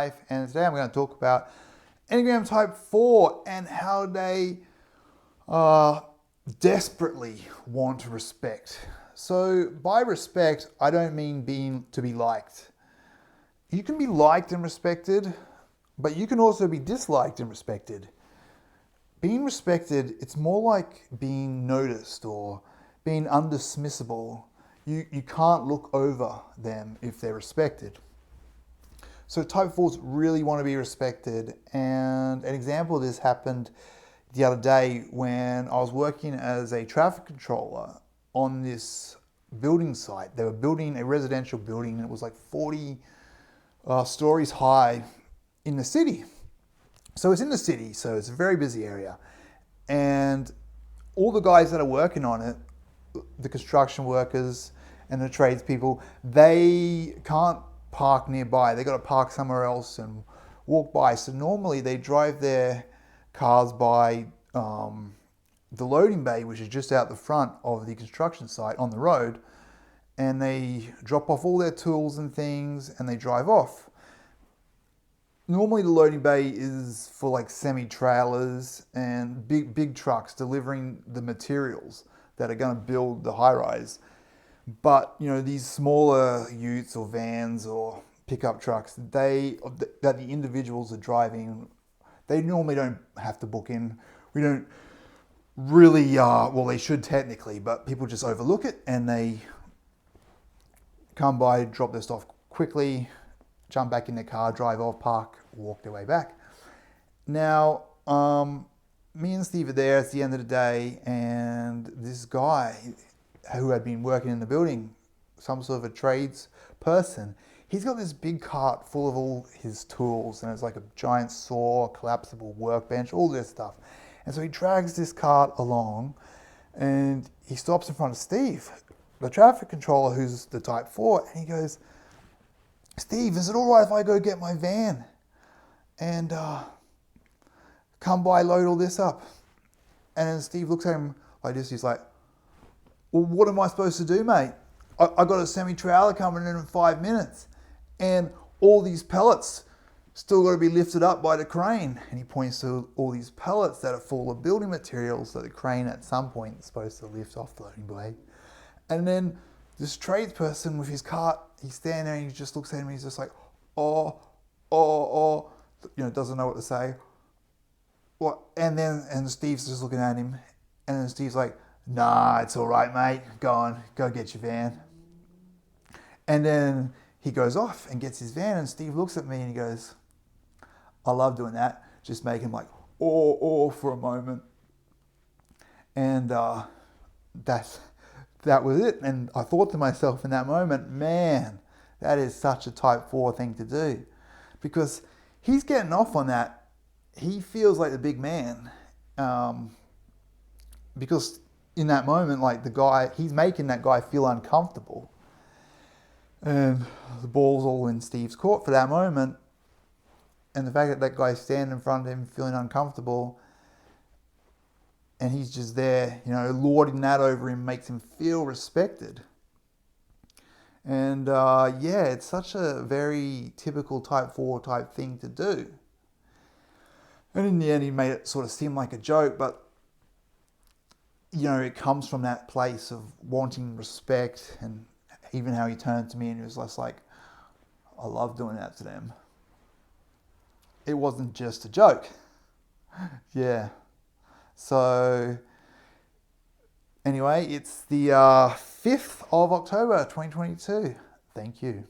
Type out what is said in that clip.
life, and today I'm going to talk about Enneagram Type 4 and how they desperately want respect. So by respect, I don't mean to be liked. You can be liked and respected, but you can also be disliked and respected. Being respected, it's more like being noticed or being undismissible. You can't look over them if they're respected. So Type 4s really want to be respected, and an example of this happened the other day when I was working as a traffic controller on this building site. They were building a residential building, and it was like 40 stories high in the city. So it's in the city, so it's a very busy area. And all the guys that are working on it, the construction workers and the tradespeople, they can't park nearby. They got to park somewhere else and walk by. So normally they drive their cars by the loading bay, which is just out the front of the construction site on the road, and they drop off all their tools and things and they drive off. Normally the loading bay is for like semi-trailers and big trucks delivering the materials that are going to build the high-rise. But you know, these smaller utes or vans or pickup trucks, that the individuals are driving, they normally don't have to book in. We don't really, well, they should technically, but people just overlook it and they come by, drop their stuff quickly, jump back in their car, drive off, park, walk their way back. Now, me and Steve are there at the end of the day, and this guy who had been working in the building, some sort of a trades person, he's got this big cart full of all his tools, and it's like a giant saw, collapsible workbench, all this stuff. And so he drags this cart along, and he stops in front of Steve, the traffic controller, who's the Type 4, and he goes, "Steve, is it all right if I go get my van and come by, load all this up?" And then Steve looks at him like this. He's like, "Well, what am I supposed to do, mate? I got a semi-trailer coming in 5 minutes, and all these pellets still got to be lifted up by the crane." And he points to all these pellets that are full of building materials that the crane at some point is supposed to lift off the loading bay. And then this tradesperson with his cart, he's standing there and he just looks at him and he's just like, oh, doesn't know what to say. What? And Steve's just looking at him, and then Steve's like, "Nah, it's all right, mate. Go get your van." And then he goes off and gets his van, and Steve looks at me and he goes, "I love doing that. Just make him like, oh, for a moment." And that was it. And I thought to myself in that moment, man, that is such a Type 4 thing to do, because he's getting off on that. He feels like the big man, because in that moment, like he's making that guy feel uncomfortable. And the ball's all in Steve's court for that moment. And the fact that that guy's standing in front of him feeling uncomfortable, and he's just there, lording that over him, makes him feel respected. And it's such a very typical Type 4 type thing to do. And in the end, he made it sort of seem like a joke, but it comes from that place of wanting respect, and even how he turned to me and he was just like, "I love doing that to them." It wasn't just a joke. Yeah. So anyway, it's the 5th of October, 2022. Thank you.